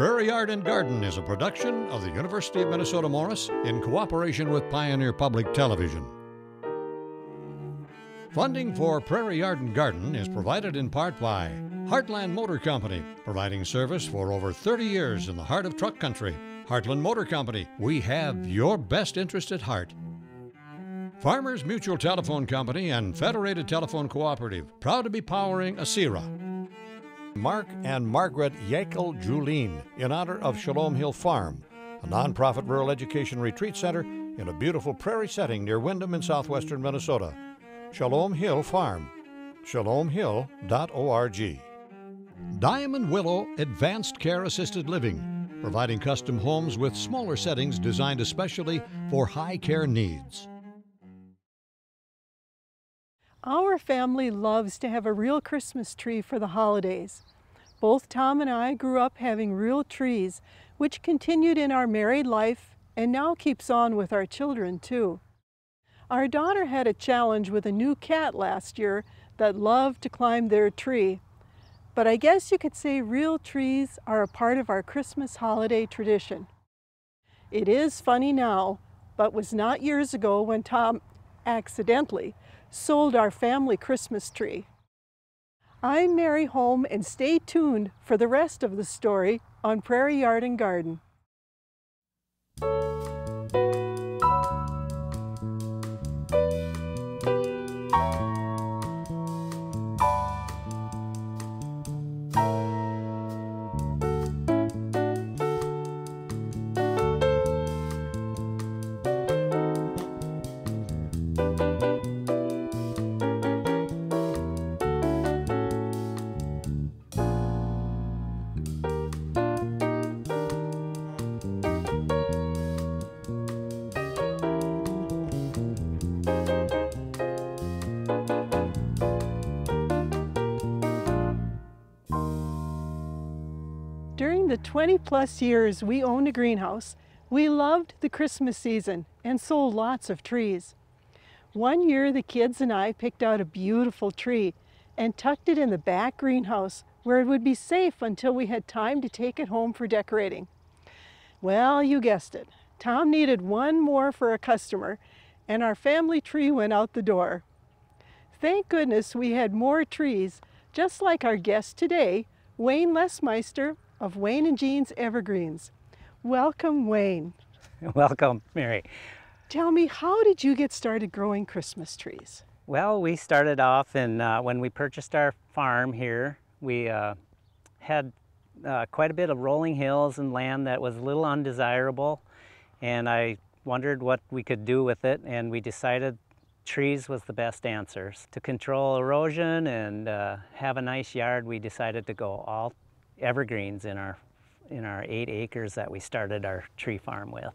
Prairie Yard and Garden is a production of the University of Minnesota Morris in cooperation with Pioneer Public Television. Funding for Prairie Yard and Garden is provided in part by Heartland Motor Company, providing service for over 30 years in the heart of truck country. Heartland Motor Company, we have your best interest at heart. Farmers Mutual Telephone Company and Federated Telephone Cooperative, proud to be powering ASERA. Mark and Margaret Yakel Julien, in honor of Shalom Hill Farm, a nonprofit rural education retreat center in a beautiful prairie setting near Windham in southwestern Minnesota. Shalom Hill Farm, shalomhill.org. Diamond Willow Advanced Care Assisted Living, providing custom homes with smaller settings designed especially for high care needs. Our family loves to have a real Christmas tree for the holidays. Both Tom and I grew up having real trees, which continued in our married life and now keeps on with our children too. Our daughter had a challenge with a new cat last year that loved to climb their tree. But I guess you could say real trees are a part of our Christmas holiday tradition. It is funny now, but was not years ago when Tom accidentally sold our family Christmas tree. I'm Mary Holm, and stay tuned for the rest of the story on Prairie Yard and Garden. During the 20-plus years we owned a greenhouse, we loved the Christmas season and sold lots of trees. One year the kids and I picked out a beautiful tree and tucked it in the back greenhouse where it would be safe until we had time to take it home for decorating. Well, you guessed it. Tom needed one more for a customer, and our family tree went out the door. Thank goodness we had more trees, just like our guest today, Wayne Lesmeister of Wayne and Jean's Evergreens. Welcome, Wayne. Welcome, Mary. Tell me, how did you get started growing Christmas trees? Well, we started off when we purchased our farm here, we had quite a bit of rolling hills and land that was a little undesirable, and I wondered what we could do with it, and we decided trees was the best answers. To control erosion and have a nice yard, we decided to go all evergreens in our 8 acres that we started our tree farm with.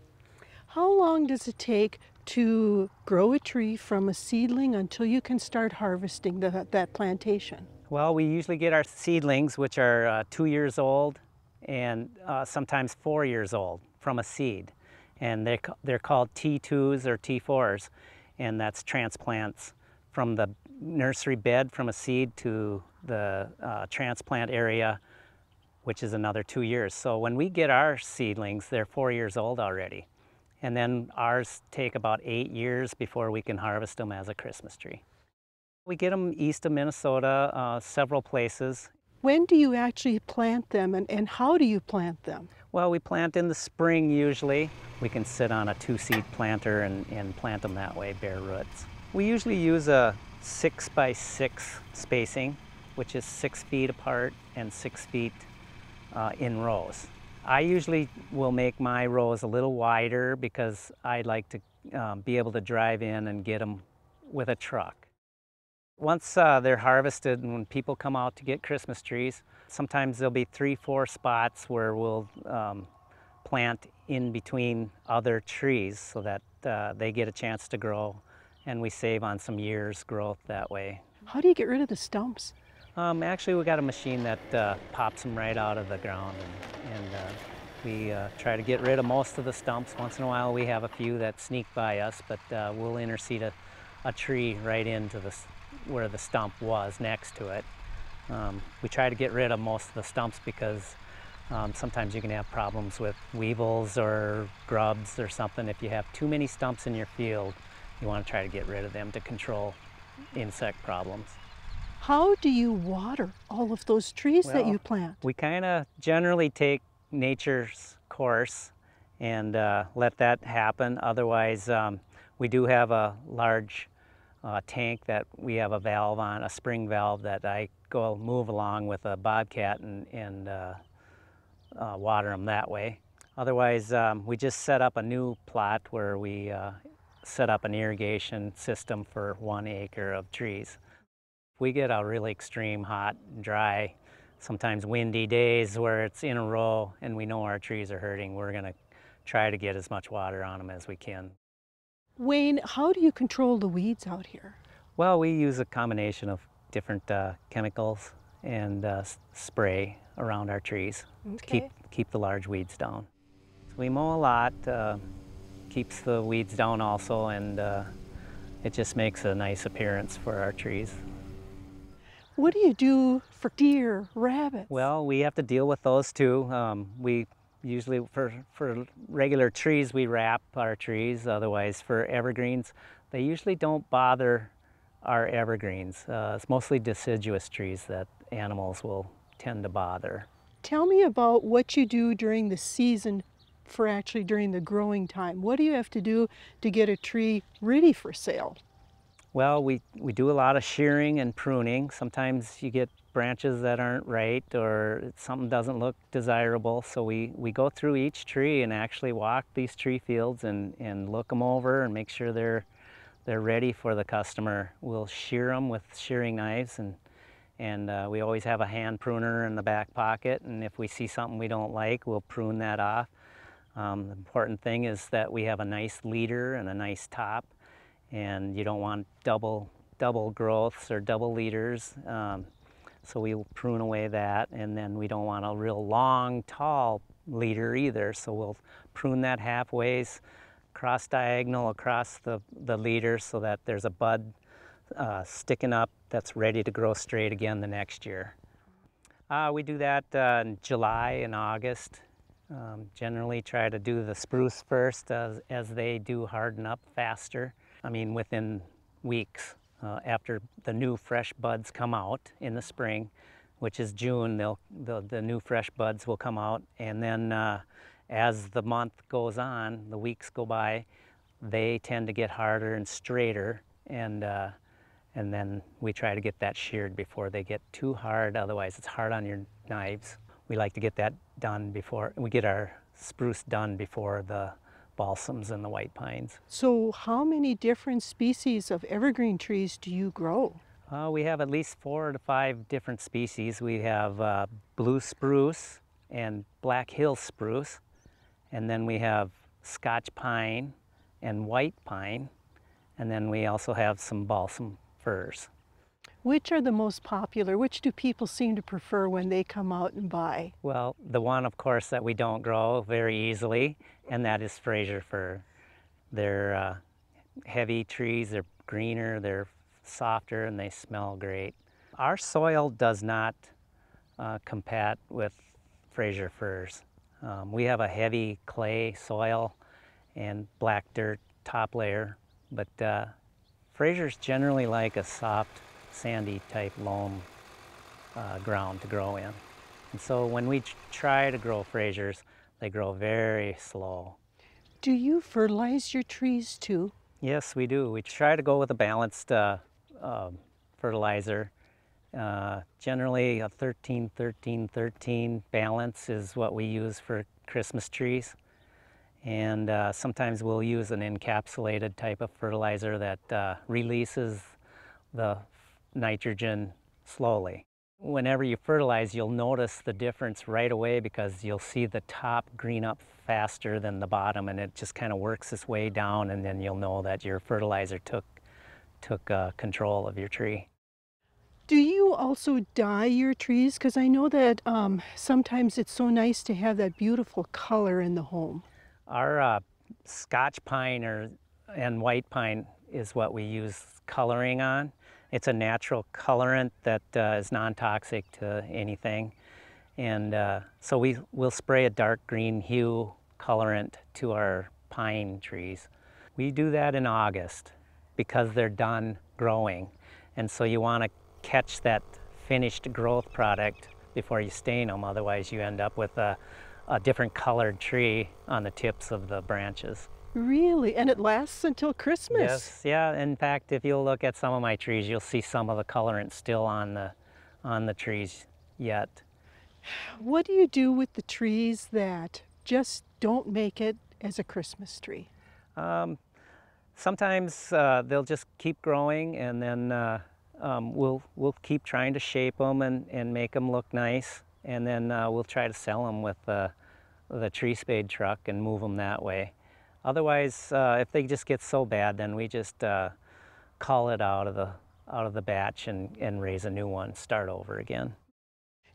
How long does it take to grow a tree from a seedling until you can start harvesting that plantation? Well, we usually get our seedlings, which are 2 years old and sometimes 4 years old from a seed. And they're called T2s or T4s, and that's transplants from the nursery bed from a seed to the transplant area, which is another 2 years. So when we get our seedlings, they're 4 years old already. And then ours take about 8 years before we can harvest them as a Christmas tree. We get them east of Minnesota, several places. When do you actually plant them, and how do you plant them? Well, we plant in the spring usually. We can sit on a 2-seed planter and plant them that way, bare roots. We usually use a 6x6 spacing, which is 6 feet apart and 6 feet in rows. I usually will make my rows a little wider because I like to be able to drive in and get them with a truck. Once they're harvested and when people come out to get Christmas trees, sometimes there'll be 3-4 spots where we'll plant in between other trees so that they get a chance to grow, and we save on some years' growth that way. How do you get rid of the stumps? Actually, we got a machine that pops them right out of the ground, and we try to get rid of most of the stumps. Once in a while we have a few that sneak by us, but we'll interseed a tree right into where the stump was next to it. We try to get rid of most of the stumps because Sometimes you can have problems with weevils or grubs or something. If you have too many stumps in your field, you want to try to get rid of them to control insect problems. How do you water all of those trees that you plant? We kind of generally take nature's course and let that happen. Otherwise, we do have a large tank that we have a valve on, a spring valve that I go move along with a bobcat and water them that way. Otherwise, we just set up a new plot where we set up an irrigation system for 1 acre of trees. If we get a really extreme hot, dry, sometimes windy days where it's in a row and we know our trees are hurting, we're going to try to get as much water on them as we can. Wayne, how do you control the weeds out here? Well, we use a combination of different chemicals and spray around our trees to keep the large weeds down. So we mow a lot, keeps the weeds down also, and it just makes a nice appearance for our trees. What do you do for deer, rabbits? Well, we have to deal with those too. We usually, for regular trees, we wrap our trees. Otherwise, for evergreens, they usually don't bother our evergreens. It's mostly deciduous trees that animals will tend to bother. Tell me about what you do during the season for actually during the growing time. What do you have to do to get a tree ready for sale? Well, we do a lot of shearing and pruning. Sometimes you get branches that aren't right or something doesn't look desirable. So we go through each tree and actually walk these tree fields and look them over and make sure they're ready for the customer. We'll shear them with shearing knives, and we always have a hand pruner in the back pocket, and if we see something we don't like, we'll prune that off. The important thing is that we have a nice leader and a nice top, and you don't want double growths or double leaders, so we'll prune away that. And then we don't want a real long, tall leader either, so we'll prune that halfways, cross diagonal across the leader so that there's a bud sticking up that's ready to grow straight again the next year. We do that in July and August. Generally try to do the spruce first as they do harden up faster. I mean, within weeks after the new fresh buds come out in the spring, which is June, the new fresh buds will come out, and then as the month goes on, the weeks go by, they tend to get harder and straighter, and then we try to get that sheared before they get too hard. Otherwise, it's hard on your knives. We like to get that done before we get our spruce done before the balsams and the white pines. So how many different species of evergreen trees do you grow? We have at least 4 to 5 different species. We have blue spruce and Black Hill spruce, and then we have Scotch pine and white pine, and then we also have some balsam firs. Which are the most popular? Which do people seem to prefer when they come out and buy? Well, the one, of course, that we don't grow very easily, and that is Fraser fir. They're heavy trees, they're greener, they're softer, and they smell great. Our soil does not compete with Fraser firs. We have a heavy clay soil and black dirt top layer, but Frasers generally like a soft, sandy type loam ground to grow in. And so when we try to grow Frasers, they grow very slow. Do you fertilize your trees too? Yes, we do. We try to go with a balanced fertilizer. Generally a 13-13-13 balance is what we use for Christmas trees. And sometimes we'll use an encapsulated type of fertilizer that releases the nitrogen slowly. Whenever you fertilize, you'll notice the difference right away because you'll see the top green up faster than the bottom, and it just kind of works its way down, and then you'll know that your fertilizer took control of your tree. Do you also dye your trees? Because I know that sometimes it's so nice to have that beautiful color in the home. Our Scotch pine and white pine is what we use coloring on. It's a natural colorant that is non-toxic to anything, And so we'll spray a dark green hue colorant to our pine trees. We do that in August because they're done growing. And so you want to catch that finished growth product before you stain them, otherwise you end up with a different colored tree on the tips of the branches. Really? And it lasts until Christmas? Yes, yeah. In fact, if you'll look at some of my trees, you'll see some of the colorant still on the trees yet. What do you do with the trees that just don't make it as a Christmas tree? Sometimes they'll just keep growing, and then we'll keep trying to shape them and make them look nice, and then we'll try to sell them with the tree spade truck and move them that way. Otherwise, if they just get so bad, then we just call it out of the batch and raise a new one, start over again.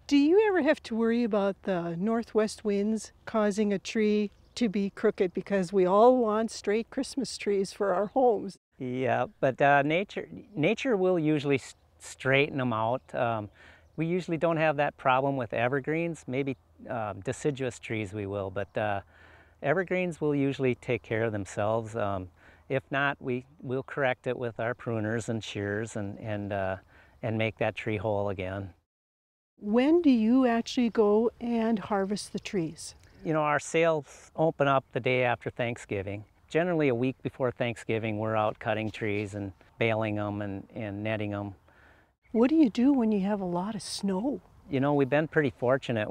Do you ever have to worry about the northwest winds causing a tree to be crooked, because we all want straight Christmas trees for our homes? Yeah, but nature will usually straighten them out. We usually don't have that problem with evergreens. Maybe deciduous trees we will, but evergreens will usually take care of themselves. If not, we'll correct it with our pruners and shears and make that tree whole again. When do you actually go and harvest the trees? You know, our sales open up the day after Thanksgiving. Generally a week before Thanksgiving, we're out cutting trees and baling them and netting them. What do you do when you have a lot of snow? You know, we've been pretty fortunate.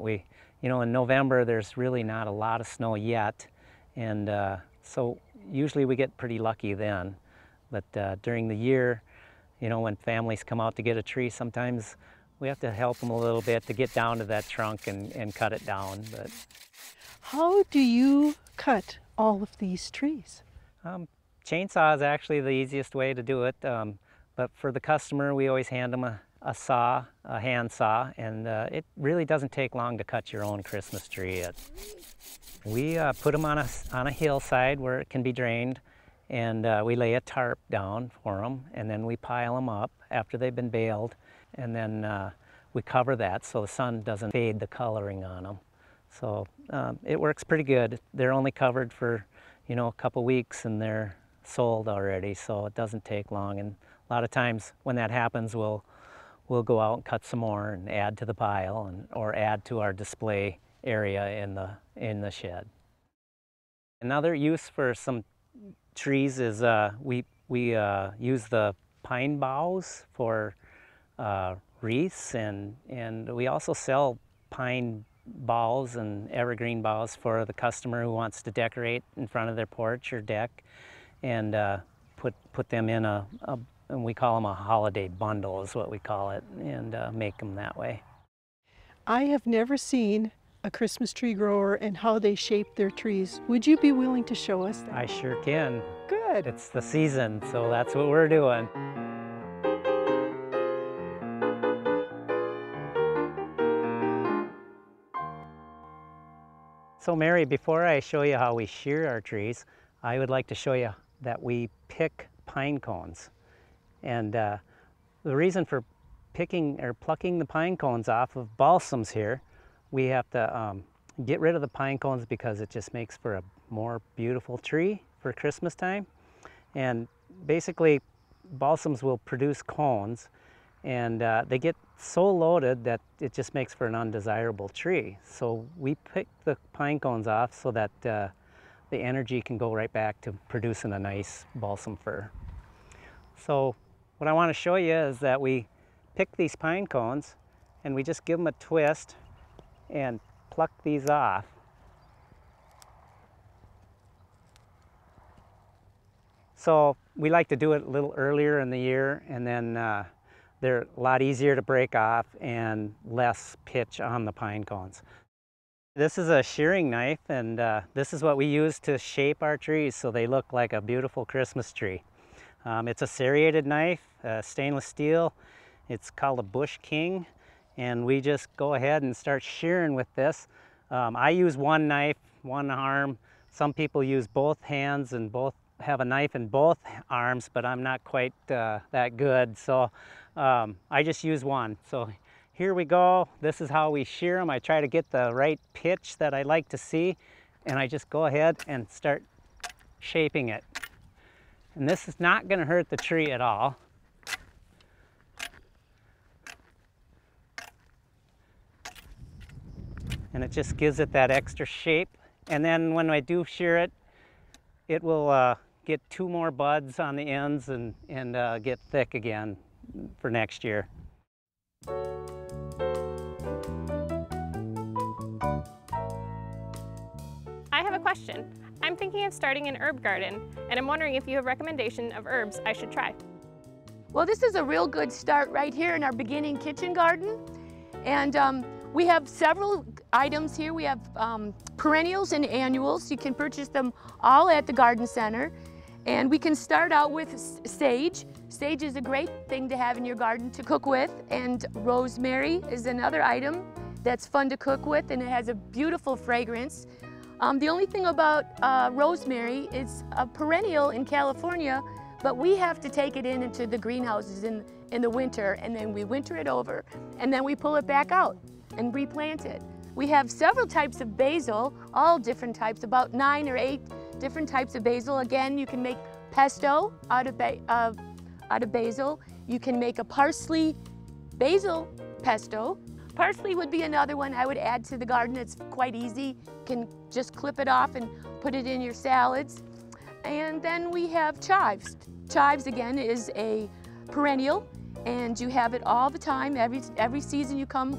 In November, there's really not a lot of snow yet. And so usually we get pretty lucky then. But during the year, when families come out to get a tree, sometimes we have to help them a little bit to get down to that trunk and cut it down. But how do you cut all of these trees? Chainsaw is actually the easiest way to do it. But for the customer, we always hand them a saw, a hand saw, and it really doesn't take long to cut your own Christmas tree. We put them on a hillside where it can be drained, and we lay a tarp down for them, and then we pile them up after they've been baled, and then we cover that so the sun doesn't fade the coloring on them. So it works pretty good. They're only covered for a couple weeks and they're sold already, so it doesn't take long. And a lot of times when that happens, we'll go out and cut some more and add to the pile or add to our display area in the shed. Another use for some trees is we use the pine boughs for wreaths, and we also sell pine boughs and evergreen boughs for the customer who wants to decorate in front of their porch or deck, and put them in and we call them a holiday bundle is what we call it, and make them that way. I have never seen a Christmas tree grower and how they shape their trees. Would you be willing to show us that? I sure can. Good. It's the season, so that's what we're doing. So Mary, before I show you how we shear our trees, I would like to show you that we pick pine cones. And the reason for picking or plucking the pine cones off of balsams here, we have to get rid of the pine cones because it just makes for a more beautiful tree for Christmas time. And basically, balsams will produce cones, and they get so loaded that it just makes for an undesirable tree. So we pick the pine cones off so that the energy can go right back to producing a nice balsam fir. So what I want to show you is that we pick these pine cones and we just give them a twist and pluck these off. So we like to do it a little earlier in the year, and then they're a lot easier to break off and less pitch on the pine cones. This is a shearing knife, and this is what we use to shape our trees so they look like a beautiful Christmas tree. It's a serrated knife, stainless steel. It's called a Bush King, and we just go ahead and start shearing with this. I use one knife, one arm. Some people use both hands and have a knife in both arms, but I'm not quite that good, so I just use one. So here we go. This is how we shear them. I try to get the right pitch that I like to see, and I just go ahead and start shaping it. And this is not going to hurt the tree at all. And it just gives it that extra shape. And then when I do shear it, it will get 2 more buds on the ends and get thick again for next year. I have a question. I'm thinking of starting an herb garden, and I'm wondering if you have a recommendation of herbs I should try. Well, this is a real good start right here in our beginning kitchen garden. And we have several items here. We have perennials and annuals. You can purchase them all at the garden center. And we can start out with sage. Sage is a great thing to have in your garden to cook with. And rosemary is another item that's fun to cook with, and it has a beautiful fragrance. The only thing about rosemary, it's a perennial in California, but we have to take it into the greenhouses in the winter, and then we winter it over, and then we pull it back out and replant it. We have several types of basil, all different types, about 9 or 8 different types of basil. Again, you can make pesto out of basil. You can make a parsley basil pesto. Parsley would be another one I would add to the garden. It's quite easy. You can just clip it off and put it in your salads. And then we have chives. Chives, again, is a perennial, and you have it all the time. Every season you come,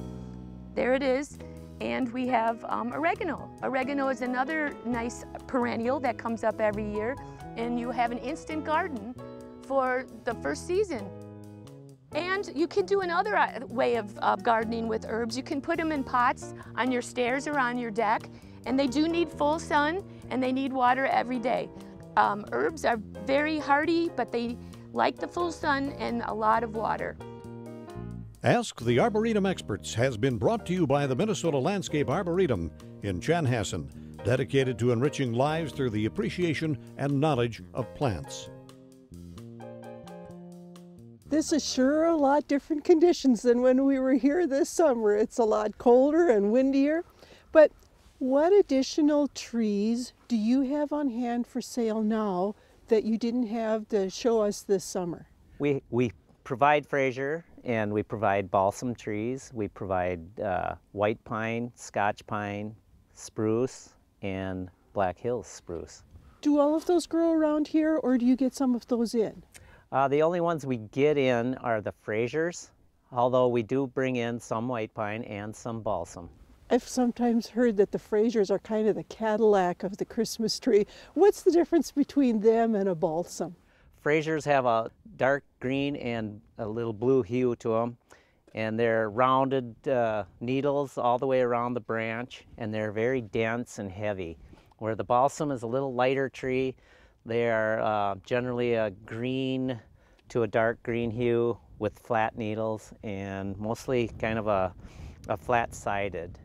there it is. And we have oregano. Oregano is another nice perennial that comes up every year, and you have an instant garden for the first season. And you can do another way of gardening with herbs. You can put them in pots on your stairs or on your deck, and they do need full sun, and they need water every day. Herbs are very hardy, but they like the full sun and a lot of water. Ask the Arboretum Experts has been brought to you by the Minnesota Landscape Arboretum in Chanhassen, dedicated to enriching lives through the appreciation and knowledge of plants. This is sure a lot different conditions than when we were here this summer. It's a lot colder and windier. But what additional trees do you have on hand for sale now that you didn't have to show us this summer? We provide Fraser, and we provide balsam trees. We provide white pine, Scotch pine, spruce, and Black Hills spruce. Do all of those grow around here, or do you get some of those in? The only ones we get in are the Frasers, although we do bring in some white pine and some balsam. I've sometimes heard that the Frasers are kind of the Cadillac of the Christmas tree. What's the difference between them and a balsam? Frasers have a dark green and a little blue hue to them, and they're rounded needles all the way around the branch, and they're very dense and heavy. Where the balsam is a little lighter tree, they are generally a green to a dark green hue with flat needles, and mostly kind of a flat-sided.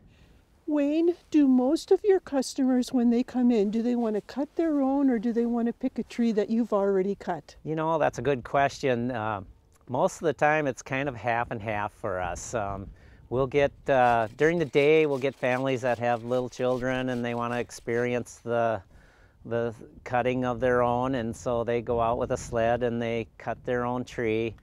Wayne, do most of your customers, when they come in, do they want to cut their own, or do they want to pick a tree that you've already cut? You know, that's a good question. Most of the time it's kind of half and half for us. We'll get, during the day, we'll get families that have little children and they want to experience the cutting of their own, and so they go out with a sled and they cut their own tree.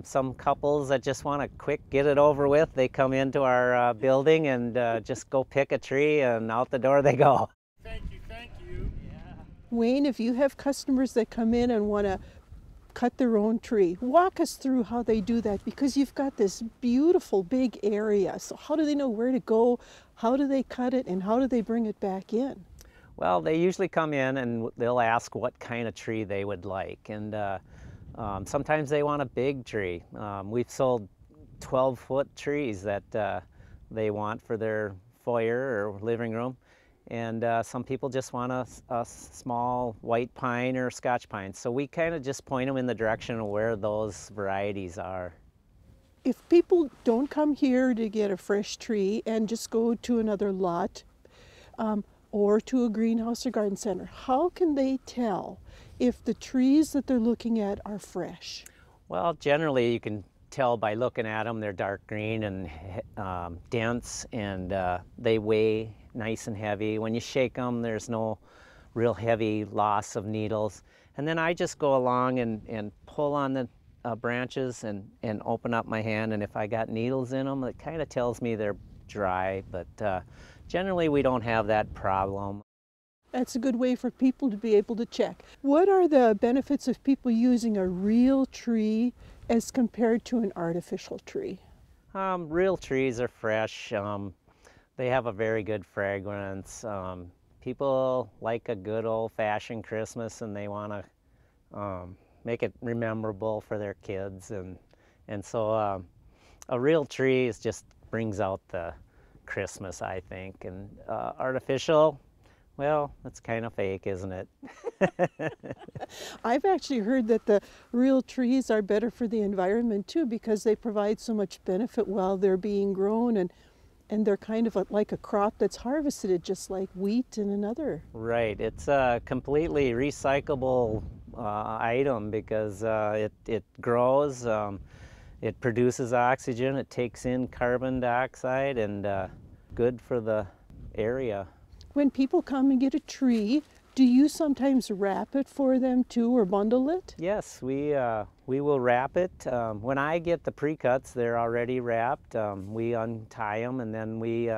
Some couples that just want to quick get it over with, they come into our building and just go pick a tree, and out the door they go. Thank you, thank you. Yeah. Wayne, if you have customers that come in and want to cut their own tree, walk us through how they do that, because you've got this beautiful big area. So how do they know where to go? How do they cut it, and how do they bring it back in? Well, they usually come in and they'll ask what kind of tree they would like, and sometimes they want a big tree. We've sold 12-foot trees that they want for their foyer or living room, and some people just want a small white pine or Scotch pine. So we kind of just point them in the direction of where those varieties are. If people don't come here to get a fresh tree and just go to another lot or to a greenhouse or garden center, how can they tell if the trees that they're looking at are fresh? Well, generally you can tell by looking at them, they're dark green and dense, and they weigh nice and heavy. When you shake them, there's no real heavy loss of needles. And then I just go along and pull on the branches and open up my hand, and if I got needles in them, it kind of tells me they're dry, but generally we don't have that problem. That's a good way for people to be able to check. What are the benefits of people using a real tree as compared to an artificial tree? Real trees are fresh. They have a very good fragrance. People like a good old-fashioned Christmas, and they want to make it memorable for their kids, and so a real tree just brings out the Christmas, I think. And artificial, well, that's kind of fake, isn't it? I've actually heard that the real trees are better for the environment too, because they provide so much benefit while they're being grown, and they're kind of like a crop that's harvested, just like wheat and another. Right, it's a completely recyclable item because it grows, it produces oxygen, it takes in carbon dioxide, and good for the area. When people come and get a tree, do you sometimes wrap it for them too, or bundle it? Yes, we will wrap it. When I get the pre-cuts, they're already wrapped. We untie them, and then we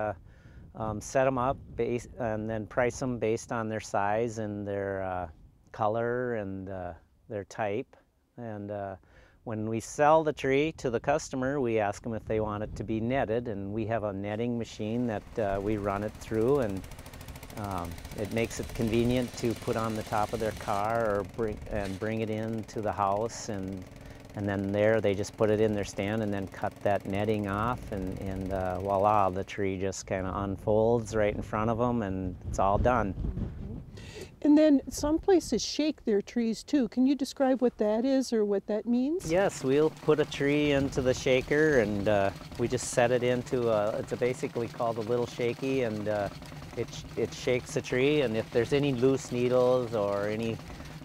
set them up and then price them based on their size and their color and their type. And when we sell the tree to the customer, we ask them if they want it to be netted, and we have a netting machine that we run it through, and it makes it convenient to put on the top of their car or bring it into the house, and then there they just put it in their stand and then cut that netting off, and voila, the tree just kind of unfolds right in front of them, and it's all done. And then some places shake their trees too. Can you describe what that is or what that means? Yes, we'll put a tree into the shaker, and we just set it into it's basically called a little shaky, and it shakes the tree, and if there's any loose needles or any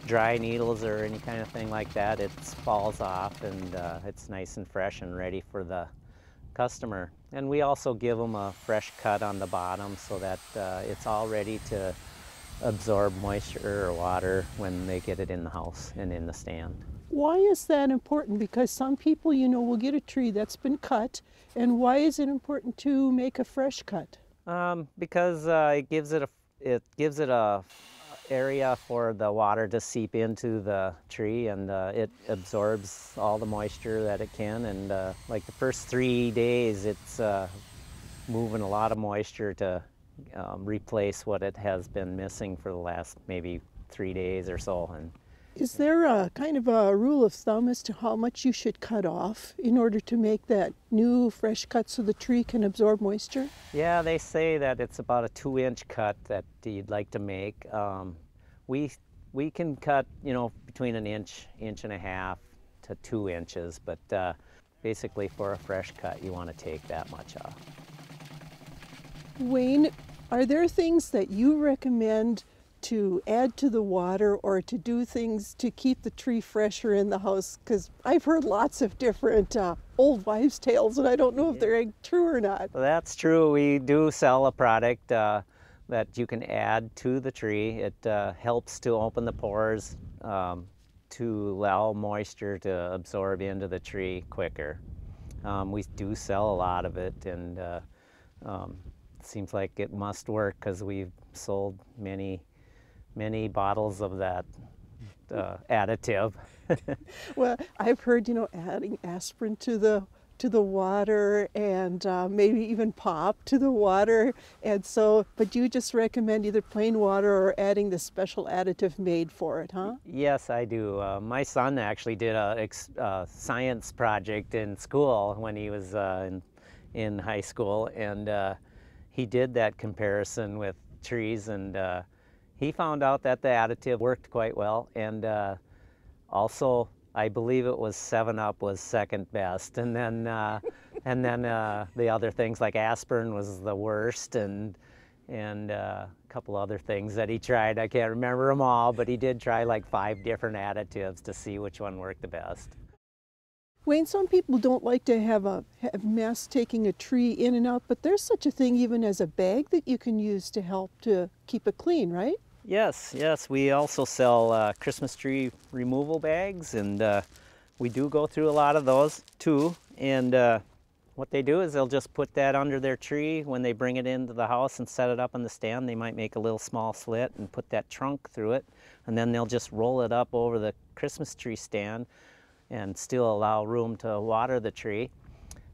dry needles or any kind of thing like that, it falls off, and it's nice and fresh and ready for the customer. And we also give them a fresh cut on the bottom so that it's all ready to absorb moisture or water when they get it in the house and in the stand. Why is that important? Because some people, you know, will get a tree that's been cut, and why is it important to make a fresh cut? Because it gives it a area for the water to seep into the tree, and it absorbs all the moisture that it can, and like the first 3 days it's moving a lot of moisture to replace what it has been missing for the last maybe 3 days or so. And is there a kind of a rule of thumb as to how much you should cut off in order to make that new fresh cut so the tree can absorb moisture? Yeah, they say that it's about a 2-inch cut that you'd like to make. We can cut, you know, between an inch, inch and a half to 2 inches, but basically for a fresh cut you want to take that much off. Wayne, are there things that you recommend to add to the water or to do things to keep the tree fresher in the house? Because I've heard lots of different old wives' tales, and I don't know if they're true or not. Well, that's true. We do sell a product that you can add to the tree. It helps to open the pores to allow moisture to absorb into the tree quicker. We do sell a lot of it, and it seems like it must work because we've sold many bottles of that additive. Well, I've heard, you know, adding aspirin to the water, and maybe even pop to the water, and so, but you just recommend either plain water or adding the special additive made for it, huh? Yes, I do. My son actually did a science project in school when he was in high school, and he did that comparison with trees, and he found out that the additive worked quite well, and also I believe it was 7-Up was second best, and then the other things like aspirin was the worst, and a couple other things that he tried. I can't remember them all, but he did try like 5 different additives to see which one worked the best. Wayne, some people don't like to have mess taking a tree in and out, but there's such a thing even as a bag that you can use to help to keep it clean, right? Yes, yes. We also sell Christmas tree removal bags, and we do go through a lot of those too. And what they do is they'll just put that under their tree when they bring it into the house and set it up on the stand. They might make a little small slit and put that trunk through it, and then they'll just roll it up over the Christmas tree stand and still allow room to water the tree.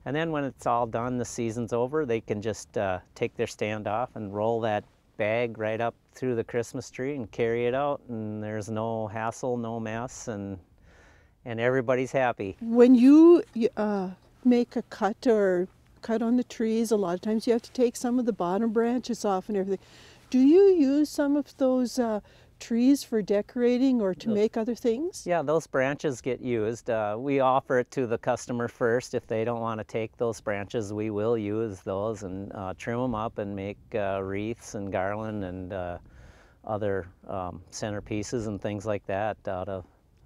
And then when it's all done, the season's over, they can just take their stand off and roll that bag right up through the Christmas tree and carry it out, and there's no hassle, no mess, and everybody's happy. When you make a cut on the trees, a lot of times you have to take some of the bottom branches off and everything. Do you use some of those trees for decorating or to make other things? Yeah, those branches get used. We offer it to the customer first. If they don't want to take those branches, we will use those and trim them up and make wreaths and garland and other centerpieces and things like that out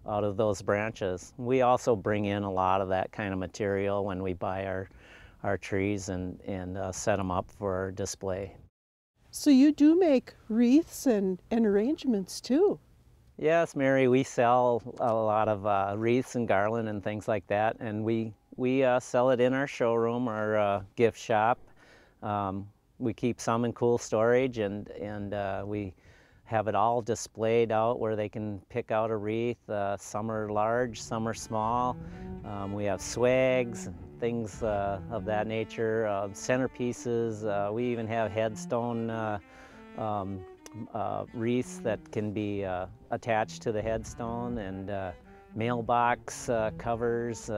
of those branches. We also bring in a lot of that kind of material when we buy our trees and set them up for display. So you do make wreaths and arrangements too? Yes, Mary, we sell a lot of wreaths and garland and things like that, and we sell it in our showroom, our gift shop. We keep some in cool storage, and we have it all displayed out where they can pick out a wreath. Some are large, some are small. We have swags, things of that nature, centerpieces. We even have headstone wreaths that can be attached to the headstone, and mailbox covers.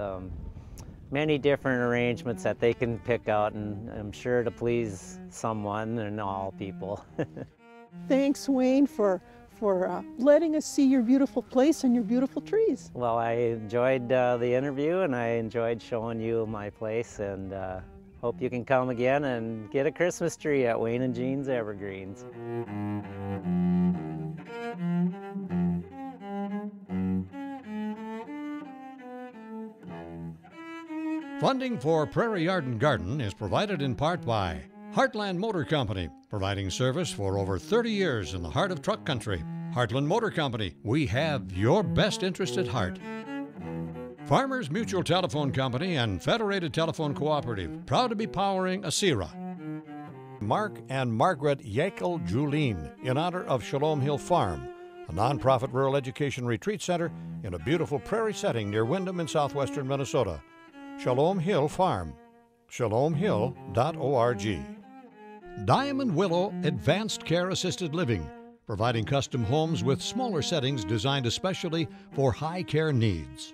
Many different arrangements that they can pick out, and I'm sure to please someone and all people. Thanks, Wayne, for letting us see your beautiful place and your beautiful trees. Well, I enjoyed the interview, and I enjoyed showing you my place, and hope you can come again and get a Christmas tree at Wayne and Jean's Evergreens. Funding for Prairie Yard and Garden is provided in part by Heartland Motor Company, providing service for over 30 years in the heart of truck country. Heartland Motor Company, we have your best interest at heart. Farmers Mutual Telephone Company and Federated Telephone Cooperative, proud to be powering ASERA. Mark and Margaret Yakel Julien, in honor of Shalom Hill Farm, a nonprofit rural education retreat center in a beautiful prairie setting near Windham in southwestern Minnesota. Shalom Hill Farm, shalomhill.org. Diamond Willow Advanced Care Assisted Living, providing custom homes with smaller settings designed especially for high care needs.